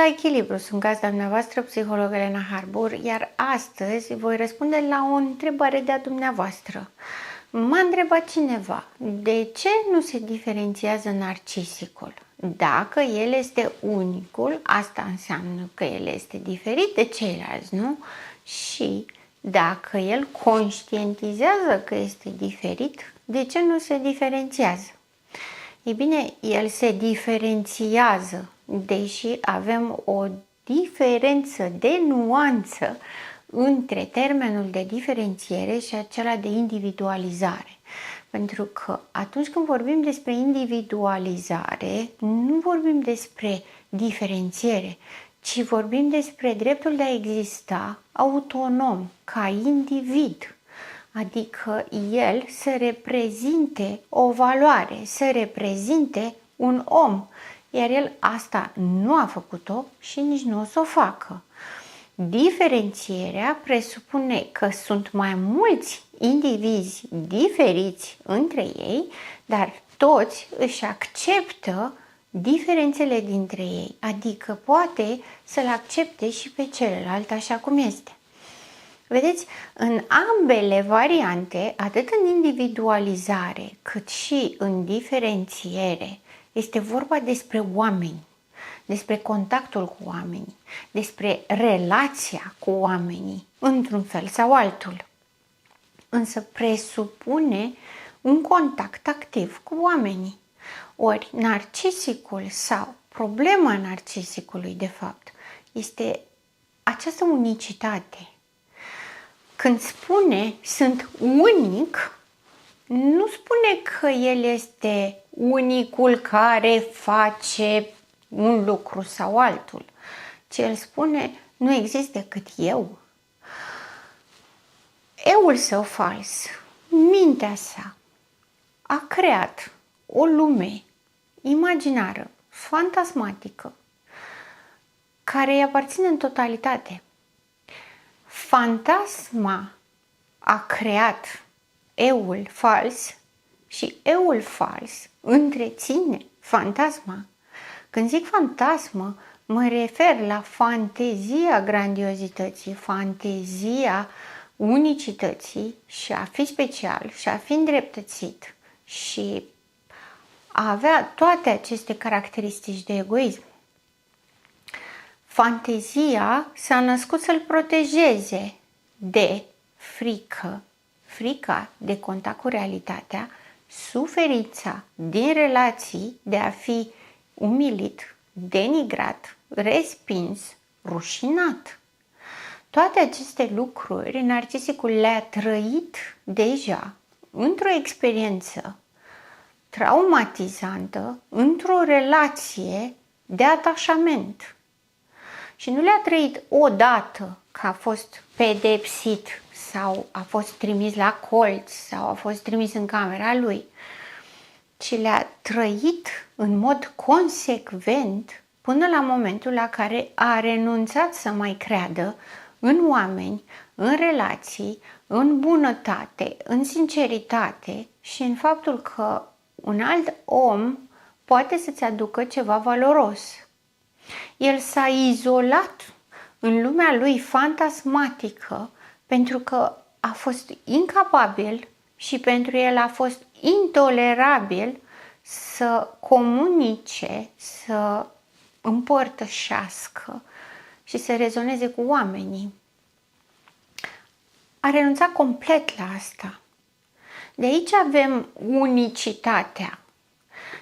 la Echilibru, sunt gazda dumneavoastră, psiholog Elena Harbor, iar astăzi voi răspunde la o întrebare de-a dumneavoastră. M-a întrebat cineva, de ce nu se diferențiază narcisicul? Dacă el este unicul, asta înseamnă că el este diferit de ceilalți, nu? Și dacă el conștientizează că este diferit, de ce nu se diferențiază? Ei bine, el se diferențiază, deși avem o diferență de nuanță între termenul de diferențiere și acela de individualizare. Pentru că atunci când vorbim despre individualizare, nu vorbim despre diferențiere, ci vorbim despre dreptul de a exista autonom, ca individ. Adică el să reprezinte o valoare, să reprezinte un om, iar el asta nu a făcut-o și nici nu o să o facă. Diferențierea presupune că sunt mai mulți indivizi diferiți între ei, dar toți își acceptă diferențele dintre ei, adică poate să-l accepte și pe celălalt așa cum este. Vedeți, în ambele variante, atât în individualizare cât și în diferențiere, este vorba despre oameni, despre contactul cu oamenii, despre relația cu oamenii, într-un fel sau altul. Însă presupune un contact activ cu oamenii. Ori narcisicul sau problema narcisicului, de fapt, este această unicitate. Când spune sunt unic, nu spune că el este unicul care face un lucru sau altul, ci el spune nu există decât eu. Eul său fals, mintea sa, a creat o lume imaginară, fantasmatică, care îi aparține în totalitate. Fantasma a creat eul fals și eul fals întreține fantasma. Când zic fantasmă, mă refer la fantezia grandiozității, fantezia unicității și a fi special și a fi îndreptățit și a avea toate aceste caracteristici de egoism. Fantezia s-a născut să-l protejeze de frică, frica de contact cu realitatea, suferința din relații de a fi umilit, denigrat, respins, rușinat. Toate aceste lucruri narcisicul le-a trăit deja într-o experiență traumatizantă, într-o relație de atașament. Și nu le-a trăit odată că a fost pedepsit sau a fost trimis la colț sau a fost trimis în camera lui, ci le-a trăit în mod consecvent până la momentul la care a renunțat să mai creadă în oameni, în relații, în bunătate, în sinceritate și în faptul că un alt om poate să-ți aducă ceva valoros. El s-a izolat în lumea lui fantasmatică pentru că a fost incapabil și pentru el a fost intolerabil să comunice, să împărtășească și să rezoneze cu oamenii. A renunțat complet la asta. De aici avem unicitatea.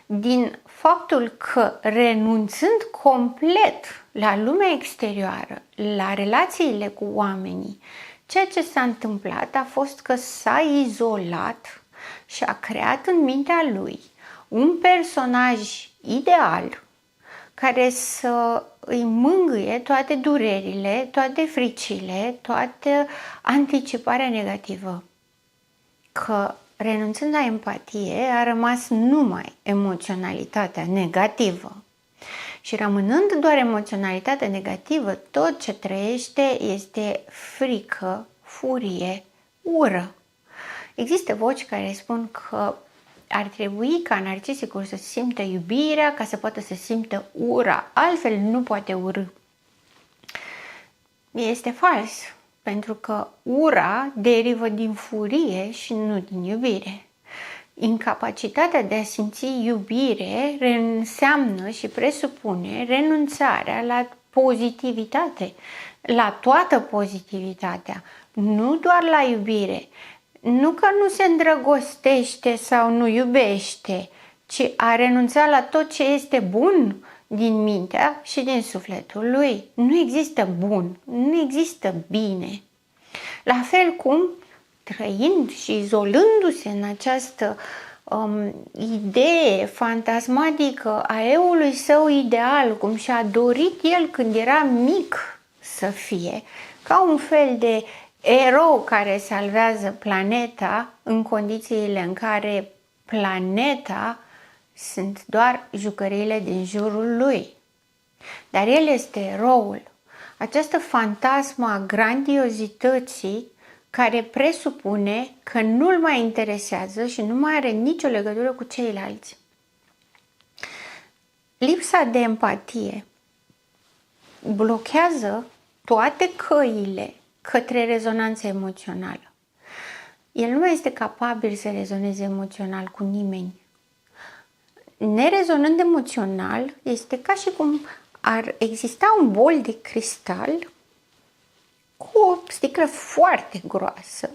Din faptul că renunțând complet la lumea exterioară, la relațiile cu oamenii, ceea ce s-a întâmplat a fost că s-a izolat și a creat în mintea lui un personaj ideal care să îi mângâie toate durerile, toate fricile, toată anticiparea negativă. Că renunțând la empatie a rămas numai emoționalitatea negativă. Și rămânând doar emoționalitatea negativă, tot ce trăiește este frică, furie, ură. Există voci care spun că ar trebui ca narcisicul să simtă iubirea ca să poată să simtă ura, altfel nu poate urâ. Este fals, pentru că ura derivă din furie și nu din iubire. Incapacitatea de a simți iubire înseamnă și presupune renunțarea la pozitivitate, la toată pozitivitatea, nu doar la iubire. Nu că nu se îndrăgostește sau nu iubește, ci a renunțat la tot ce este bun din mintea și din sufletul lui. Nu există bun, nu există bine. La fel cum, trăind și izolându-se în această idee fantasmatică a eului său ideal, cum și-a dorit el când era mic să fie, ca un fel de erou care salvează planeta în condițiile în care planeta sunt doar jucăriile din jurul lui. Dar el este eroul. Această fantasmă a grandiozității care presupune că nu-l mai interesează și nu mai are nicio legătură cu ceilalți. Lipsa de empatie blochează toate căile către rezonanță emoțională. El nu mai este capabil să rezoneze emoțional cu nimeni. Nerezonând emoțional, este ca și cum ar exista un bol de cristal cu o sticlă foarte groasă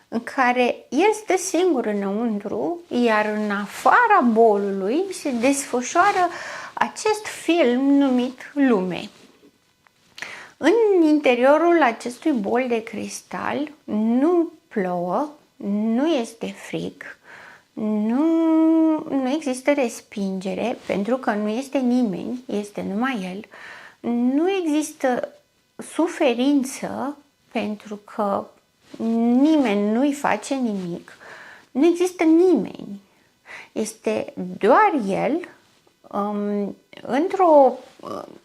în care el stă singur înăuntru, iar în afara bolului se desfășoară acest film numit lume. În interiorul acestui bol de cristal nu plouă, nu este frig, nu există respingere, pentru că nu este nimeni, este numai el. Nu există suferință, pentru că nimeni nu-i face nimic. Nu există nimeni. Este doar el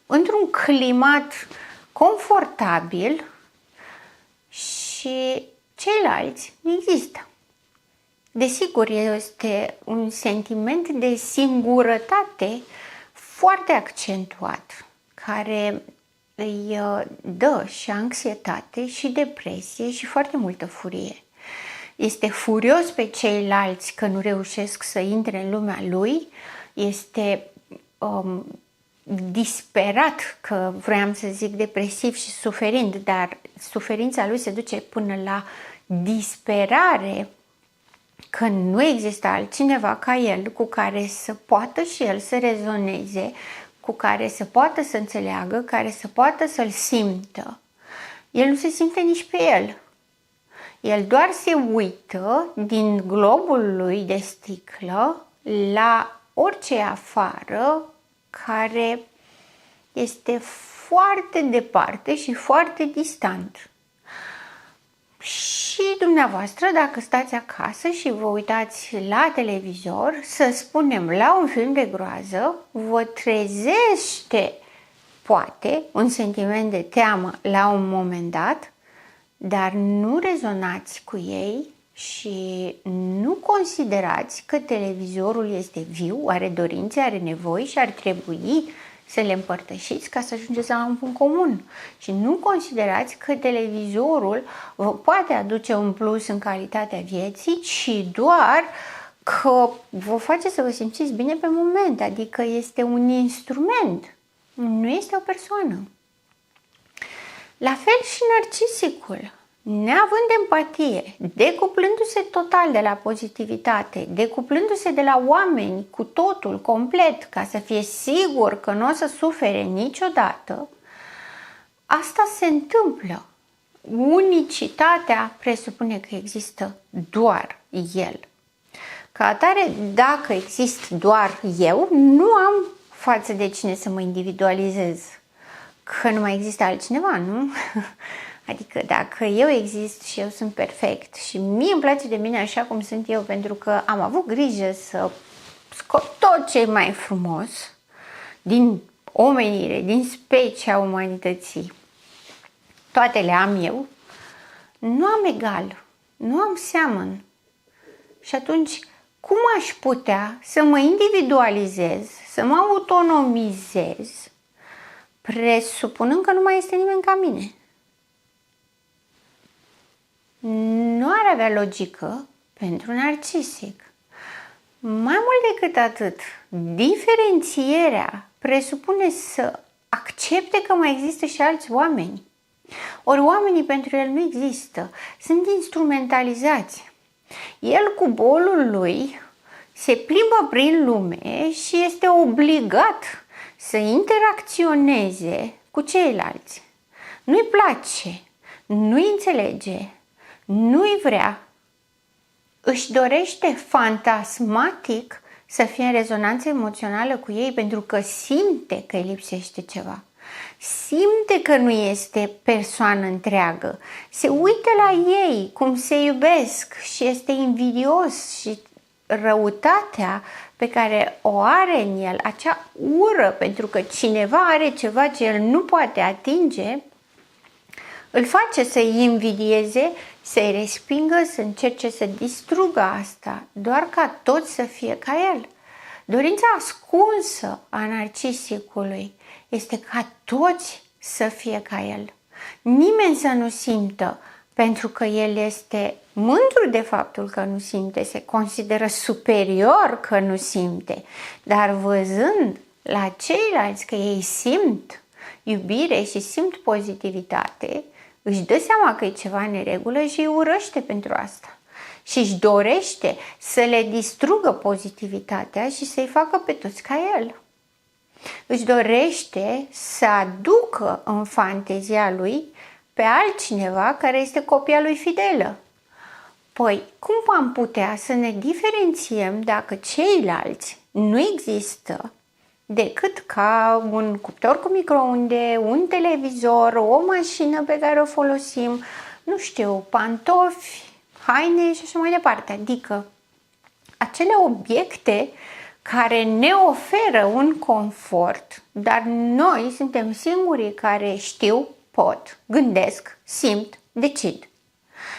într-un climat confortabil și ceilalți nu există. Desigur, este un sentiment de singurătate foarte accentuat, care îi dă și anxietate și depresie și foarte multă furie. Este furios pe ceilalți că nu reușesc să intre în lumea lui, este disperat, că vreau să zic depresiv și suferind, dar suferința lui se duce până la disperare, că nu există altcineva ca el cu care să poată și el să rezoneze, cu care să poată să înțeleagă, care să poată să-l simtă. El nu se simte nici pe el. El doar se uită din globul lui de sticlă la orice afară care este foarte departe și foarte distant. Și dumneavoastră, dacă stați acasă și vă uitați la televizor, să spunem la un film de groază, vă trezește poate un sentiment de teamă la un moment dat, dar nu rezonați cu ei și nu considerați că televizorul este viu, are dorințe, are nevoi și ar trebui să le împărtășiți ca să ajungeți la un punct comun. Și nu considerați că televizorul vă poate aduce un plus în calitatea vieții, ci doar că vă face să vă simțiți bine pe moment, adică este un instrument, nu este o persoană. La fel și narcisicul, neavând empatie, decuplându-se total de la pozitivitate, decuplându-se de la oameni cu totul, complet, ca să fie sigur că nu o să sufere niciodată, asta se întâmplă. Unicitatea presupune că există doar el. Ca atare, dacă există doar eu, nu am față de cine să mă individualizez. Că nu mai există altcineva, nu? Adică dacă eu exist și eu sunt perfect și mie îmi place de mine așa cum sunt eu, pentru că am avut grijă să scot tot ce e mai frumos din omenire, din specia umanității, toate le am eu, nu am egal, nu am seamăn. Și atunci, cum aș putea să mă individualizez, să mă autonomizez, presupunând că nu mai este nimeni ca mine? Nu ar avea logică pentru narcisic. Mai mult decât atât, diferențierea presupune să accepte că mai există și alți oameni. Ori oamenii pentru el nu există, sunt instrumentalizați. El cu bolul lui se plimbă prin lume și este obligat să interacționeze cu ceilalți. Nu-i place, nu-i înțelege, nu-i vrea, își dorește fantasmatic să fie în rezonanță emoțională cu ei pentru că simte că îi lipsește ceva. Simte că nu este persoană întreagă. Se uită la ei cum se iubesc și este invidios și răutatea pe care o are în el, acea ură pentru că cineva are ceva ce el nu poate atinge, îl face să-i invidieze, să-i respingă, să încerce să distrugă asta, doar ca toți să fie ca el. Dorința ascunsă a narcisicului este ca toți să fie ca el. Nimeni să nu simtă, pentru că el este mândru de faptul că nu simte, se consideră superior că nu simte, dar văzând la ceilalți că ei simt iubire și simt pozitivitate, își dă seama că e ceva în neregulă și îi urăște pentru asta. Și își dorește să le distrugă pozitivitatea și să-i facă pe toți ca el. Își dorește să aducă în fantezia lui pe altcineva care este copia lui fidelă. Păi, cum am putea să ne diferențiem dacă ceilalți nu există decât ca un cuptor cu microunde, un televizor, o mașină pe care o folosim, nu știu, pantofi, haine și așa mai departe. Adică acele obiecte care ne oferă un confort, dar noi suntem singurii care știu, pot, gândesc, simt, decid.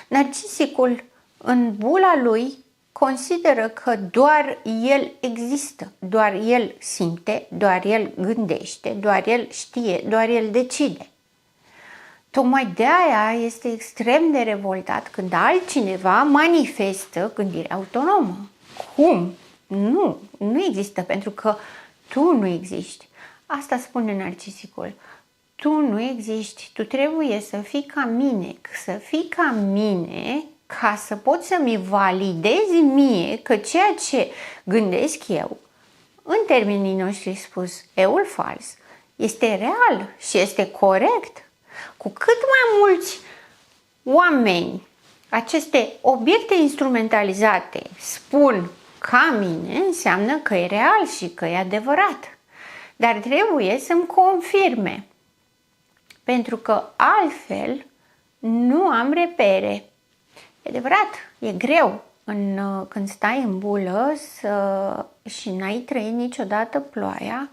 Narcisicul în bula lui consideră că doar el există, doar el simte, doar el gândește, doar el știe, doar el decide. Tocmai de aia este extrem de revoltat când altcineva manifestă gândire autonomă. Cum? Nu există, pentru că tu nu existi. Asta spune narcisicul. Tu nu existi, tu trebuie să fii ca mine, ca să poți să-mi validezi mie că ceea ce gândesc eu, în termenii noștri spus, eul fals, este real și este corect. Cu cât mai mulți oameni, aceste obiecte instrumentalizate, spun ca mine, înseamnă că e real și că e adevărat. Dar trebuie să-mi confirme, pentru că altfel nu am repere. E adevărat, e greu când stai în bulă și n-ai trăit niciodată ploaia.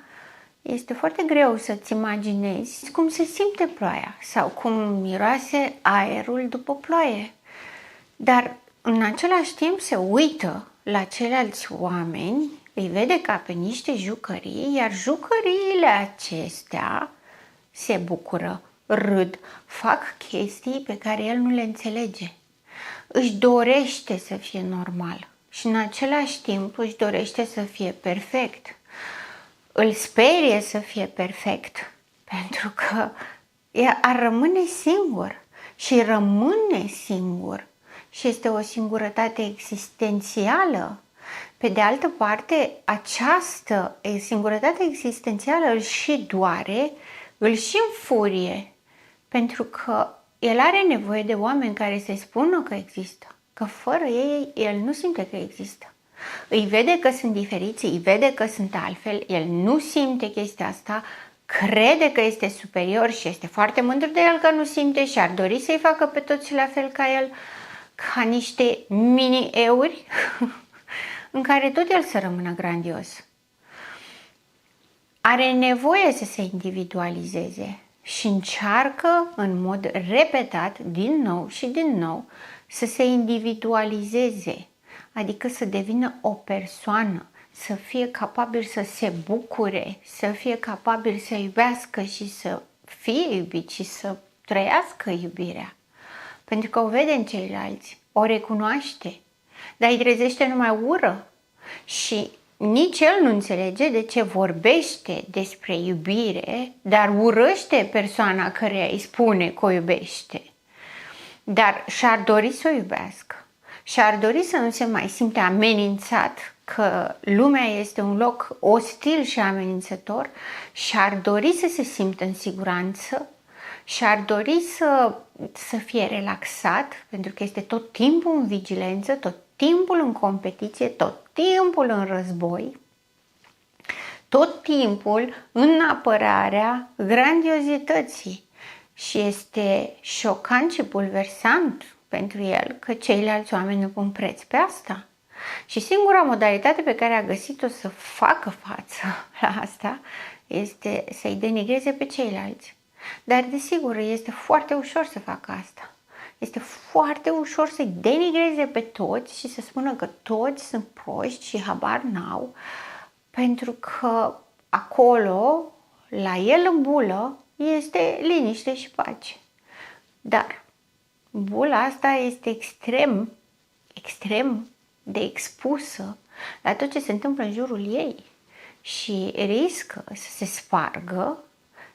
Este foarte greu să-ți imaginezi cum se simte ploaia sau cum miroase aerul după ploaie. Dar în același timp se uită la ceilalți oameni, îi vede ca pe niște jucării, iar jucăriile acestea se bucură, râd, fac chestii pe care el nu le înțelege. Își dorește să fie normal și în același timp își dorește să fie perfect. Îl sperie să fie perfect, pentru că ar rămâne singur și rămâne singur și este o singurătate existențială. Pe de altă parte, această singurătate existențială îl și doare, îl și înfurie, pentru că el are nevoie de oameni care să-i spună că există, că fără ei el nu simte că există. Îi vede că sunt diferiți, îi vede că sunt altfel, el nu simte chestia asta, crede că este superior și este foarte mândru de el că nu simte și ar dori să-i facă pe toți la fel ca el, ca niște mini-euri în care tot el să rămână grandios. Are nevoie să se individualizeze și încearcă în mod repetat, din nou și din nou, să se individualizeze. adică să devină o persoană, să fie capabil să se bucure, să fie capabil să iubească și să fie iubit și să trăiască iubirea. Pentru că o vede în ceilalți, o recunoaște, dar îi trezește numai ură și nici el nu înțelege de ce vorbește despre iubire, dar urăște persoana care îi spune că o iubește. Dar și-ar dori să o iubească, și-ar dori să nu se mai simte amenințat că lumea este un loc ostil și amenințător, și-ar dori să se simtă în siguranță, și-ar dori să fie relaxat, pentru că este tot timpul în vigilență, tot timpul în competiție, tot timpul în război, tot timpul în apărarea grandiozității. Și este șocant și bulversant pentru el că ceilalți oameni nu pun preț pe asta. Și singura modalitate pe care a găsit-o să facă față la asta este să-i denigreze pe ceilalți. Dar, desigur, este foarte ușor să facă asta. Este foarte ușor să-i denigreze pe toți și să spună că toți sunt proști și habar n-au, pentru că acolo, la el în bulă, este liniște și pace. Dar bula asta este extrem de expusă la tot ce se întâmplă în jurul ei și riscă să se spargă,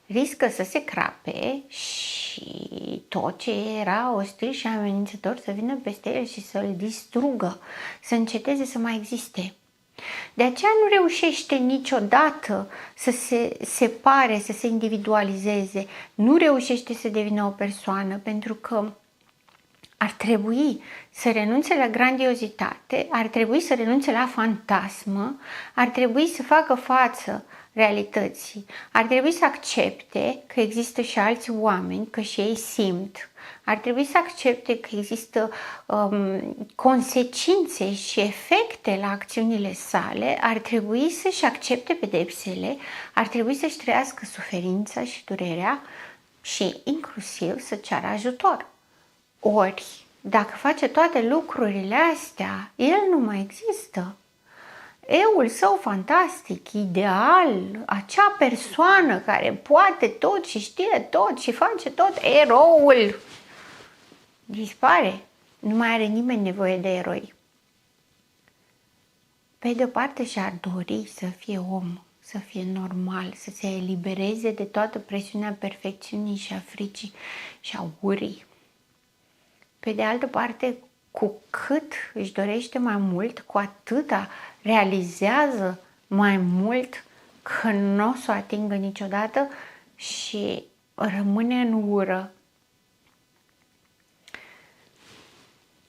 riscă să se crape și tot ce era ostil și amenințător să vină peste el și să-l distrugă, să înceteze să mai existe. De aceea nu reușește niciodată să se separe, să se individualizeze, nu reușește să devină o persoană, pentru că ar trebui să renunțe la grandiozitate, ar trebui să renunțe la fantasmă, ar trebui să facă față realității, ar trebui să accepte că există și alți oameni, că și ei simt, ar trebui să accepte că există consecințe și efecte la acțiunile sale, ar trebui să-și accepte pedepsele, ar trebui să-și trăiască suferința și durerea și inclusiv să ceară ajutor. Ori, dacă face toate lucrurile astea, el nu mai există. Eul său fantastic, ideal, acea persoană care poate tot și știe tot și face tot, eroul, dispare. Nu mai are nimeni nevoie de eroi. Pe de-o parte și-ar dori să fie om, să fie normal, să se elibereze de toată presiunea perfecțiunii și a fricii și a urii. Pe de altă parte, cu cât își dorește mai mult, cu atâta realizează mai mult că nu o să o atingă niciodată și rămâne în ură.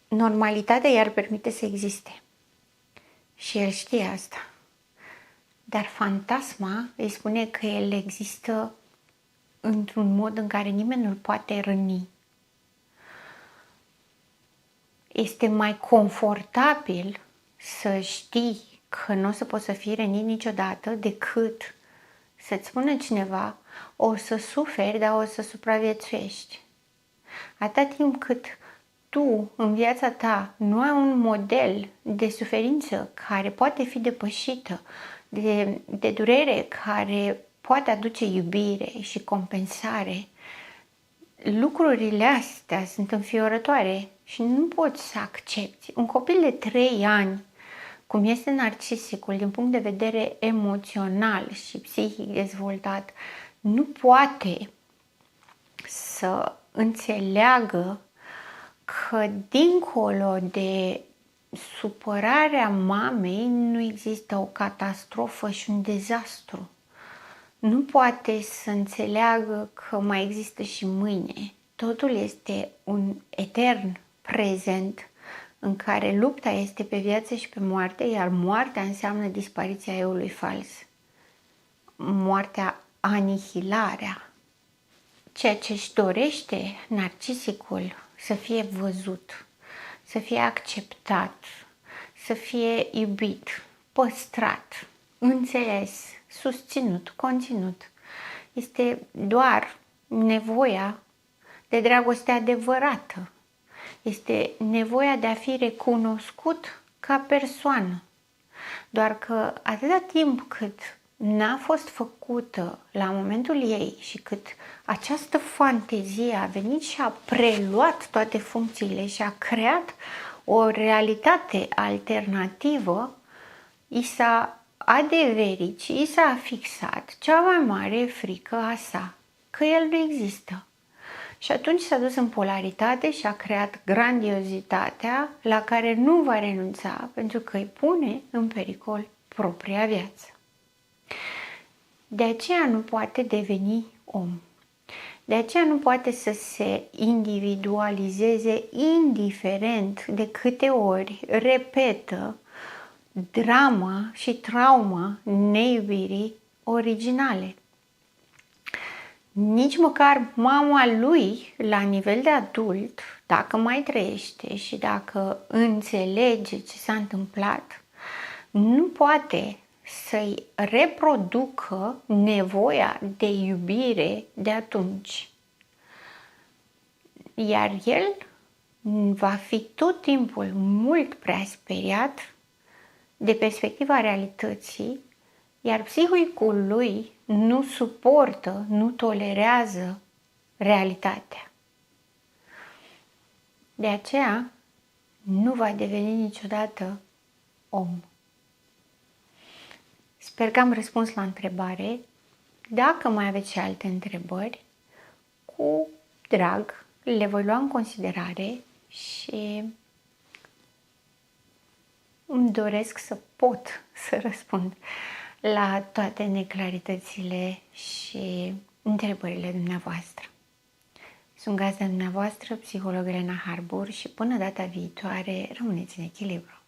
Normalitatea i-ar permite să existe. Și el știe asta. Dar fantasma îi spune că el există într-un mod în care nimeni nu-l poate răni. Este mai confortabil să știi că nu o să poți să fii rănit niciodată decât să-ți spună cineva o să suferi, dar o să supraviețuiești. Atâta timp cât tu, în viața ta, nu ai un model de suferință care poate fi depășită, de durere care poate aduce iubire și compensare, lucrurile astea sunt înfiorătoare și nu poți să accepti. Un copil de 3 ani, cum este narcisicul din punct de vedere emoțional și psihic dezvoltat, nu poate să înțeleagă că dincolo de supărarea mamei nu există o catastrofă și un dezastru. Nu poate să înțeleagă că mai există și mâine. Totul este un etern prezent în care lupta este pe viață și pe moarte, iar moartea înseamnă dispariția eului fals. Moartea, anihilarea. Ceea ce își dorește narcisicul să fie văzut, să fie acceptat, să fie iubit, păstrat, înțeles, susținut, conținut. Este doar nevoia de dragoste adevărată. Este nevoia de a fi recunoscut ca persoană. Doar că atâta timp cât n-a fost făcută la momentul ei și cât această fantezie a venit și a preluat toate funcțiile și a creat o realitate alternativă, i s-a adeverit și i s-a fixat cea mai mare frică a sa, că el nu există. Și atunci s-a dus în polaritate și a creat grandiozitatea la care nu va renunța pentru că îi pune în pericol propria viață. De aceea nu poate deveni om. De aceea nu poate să se individualizeze indiferent de câte ori repetă drama și trauma neiubirii originale. Nici măcar mama lui, la nivel de adult, dacă mai trăiește și dacă înțelege ce s-a întâmplat, nu poate să-i reproducă nevoia de iubire de atunci. Iar el va fi tot timpul mult prea speriat de perspectiva realității, iar psihicul lui nu suportă, nu tolerează realitatea. De aceea nu va deveni niciodată om. Sper că am răspuns la întrebare. Dacă mai aveți și alte întrebări, cu drag le voi lua în considerare și îmi doresc să pot să răspund la toate neclaritățile și întrebările dumneavoastră. Sunt gazda dumneavoastră, psiholog Elena Harbur, și până data viitoare, rămâneți în echilibru.